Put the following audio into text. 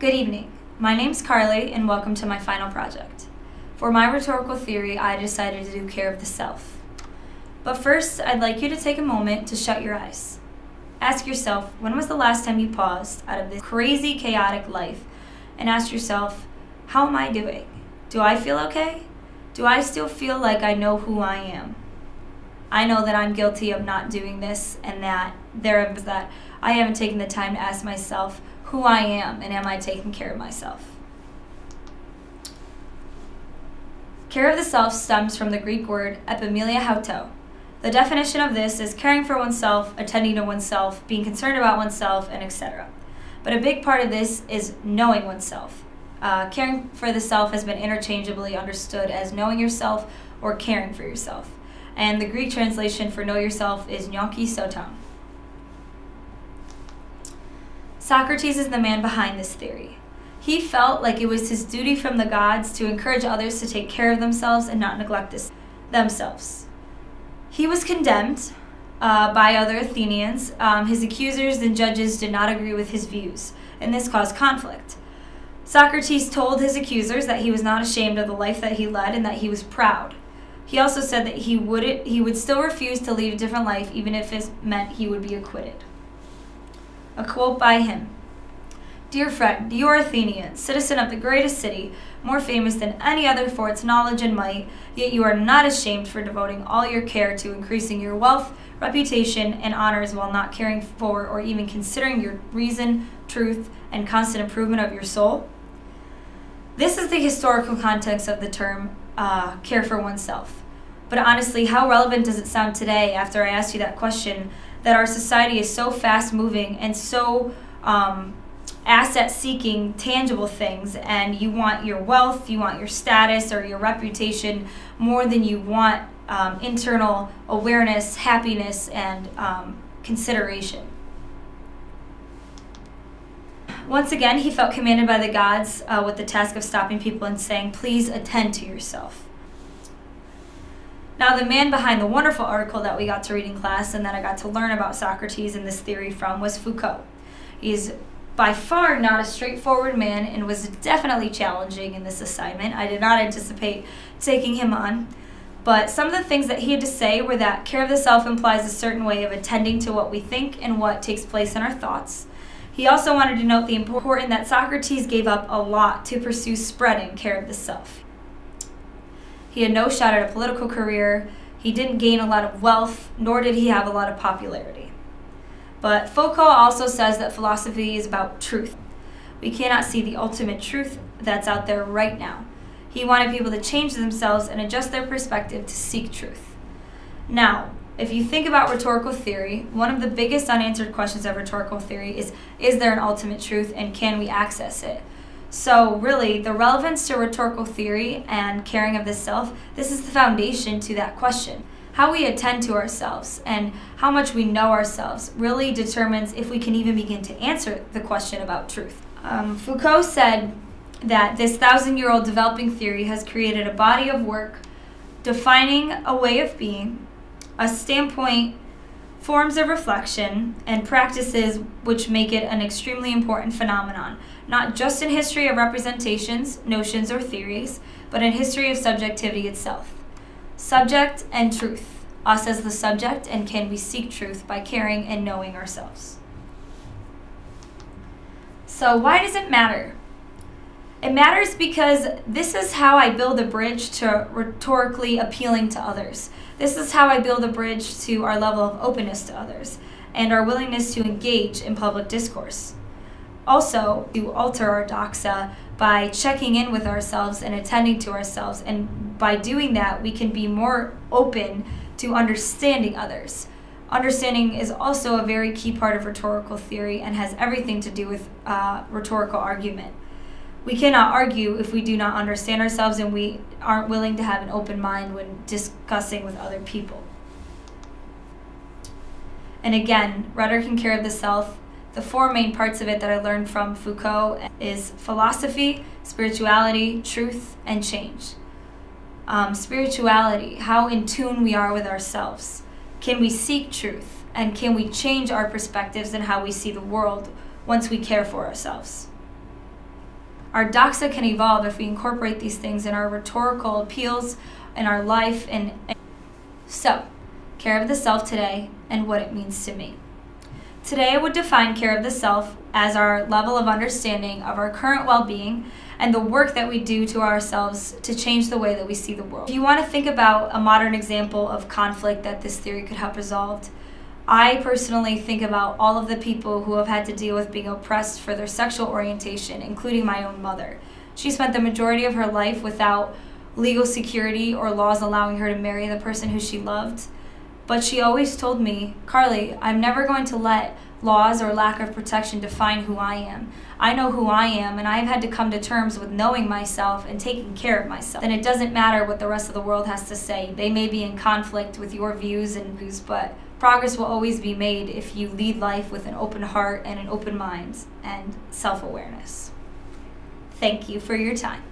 Good evening. My name's Carly, and welcome to my final project. For my rhetorical theory, I decided to do care of the self. But first, I'd like you to take a moment to shut your eyes. Ask yourself, when was the last time you paused out of this crazy, chaotic life and asked yourself, how am I doing? Do I feel okay? Do I still feel like I know who I am? I know that I'm guilty of not doing this, and that I haven't taken the time to ask myself who I am, and am I taking care of myself? Care of the self stems from the Greek word epimeliahauto. The definition of this is caring for oneself, attending to oneself, being concerned about oneself, and etc. But a big part of this is knowing oneself. Caring for the self has been interchangeably understood as knowing yourself or caring for yourself. And the Greek translation for know yourself is gnocchi soton. Socrates is the man behind this theory. He felt like it was his duty from the gods to encourage others to take care of themselves and not neglect themselves. He was condemned by other Athenians. His accusers and judges did not agree with his views, and this caused conflict. Socrates told his accusers that he was not ashamed of the life that he led and that he was proud. He also said that he would still refuse to lead a different life even if it meant he would be acquitted. A quote by him: "Dear friend, you are Athenian, citizen of the greatest city, more famous than any other for its knowledge and might, yet you are not ashamed for devoting all your care to increasing your wealth, reputation, and honors while not caring for or even considering your reason, truth, and constant improvement of your soul." This is the historical context of the term care for oneself. But honestly, how relevant does it sound today after I asked you that question, that our society is so fast-moving and so asset-seeking tangible things, and you want your wealth, you want your status or your reputation more than you want internal awareness, happiness, and consideration. Once again, he felt commanded by the gods with the task of stopping people and saying, "Please attend to yourself." Now, the man behind the wonderful article that we got to read in class and that I got to learn about Socrates and this theory from was Foucault. He's by far not a straightforward man and was definitely challenging in this assignment. I did not anticipate taking him on. But some of the things that he had to say were that care of the self implies a certain way of attending to what we think and what takes place in our thoughts. He also wanted to note the importance that Socrates gave up a lot to pursue spreading care of the self. He had no shot at a political career, he didn't gain a lot of wealth, nor did he have a lot of popularity. But Foucault also says that philosophy is about truth. We cannot see the ultimate truth that's out there right now. He wanted people to change themselves and adjust their perspective to seek truth. Now, if you think about rhetorical theory, one of the biggest unanswered questions of rhetorical theory is there an ultimate truth and can we access it? So really, the relevance to rhetorical theory and caring of the self, this is the foundation to that question. How we attend to ourselves and how much we know ourselves really determines if we can even begin to answer the question about truth. Foucault said that this 1,000-year-old developing theory has created a body of work defining a way of being, a standpoint, forms of reflection, and practices which make it an extremely important phenomenon, not just in history of representations, notions, or theories, but in history of subjectivity itself. Subject and truth, us as the subject, and can we seek truth by caring and knowing ourselves. So why does it matter? It matters because this is how I build a bridge to rhetorically appealing to others. This is how I build a bridge to our level of openness to others and our willingness to engage in public discourse. Also, to alter our doxa by checking in with ourselves and attending to ourselves, and by doing that, we can be more open to understanding others. Understanding is also a very key part of rhetorical theory and has everything to do with rhetorical argument. We cannot argue if we do not understand ourselves and we aren't willing to have an open mind when discussing with other people. And again, rhetoric and care of the self, the four main parts of it that I learned from Foucault is philosophy, spirituality, truth, and change. Spirituality, how in tune we are with ourselves. Can we seek truth? And can we change our perspectives and how we see the world once we care for ourselves? Our doxa can evolve if we incorporate these things in our rhetorical appeals, in our life. So, care of the self today and what it means to me. Today I would define care of the self as our level of understanding of our current well-being and the work that we do to ourselves to change the way that we see the world. If you want to think about a modern example of conflict that this theory could help resolve, I personally think about all of the people who have had to deal with being oppressed for their sexual orientation, including my own mother. She spent the majority of her life without legal security or laws allowing her to marry the person who she loved. But she always told me, Carly, I'm never going to let laws or lack of protection define who I am. I know who I am, and I've had to come to terms with knowing myself and taking care of myself. And it doesn't matter what the rest of the world has to say. They may be in conflict with your views, but progress will always be made if you lead life with an open heart and an open mind and self-awareness. Thank you for your time.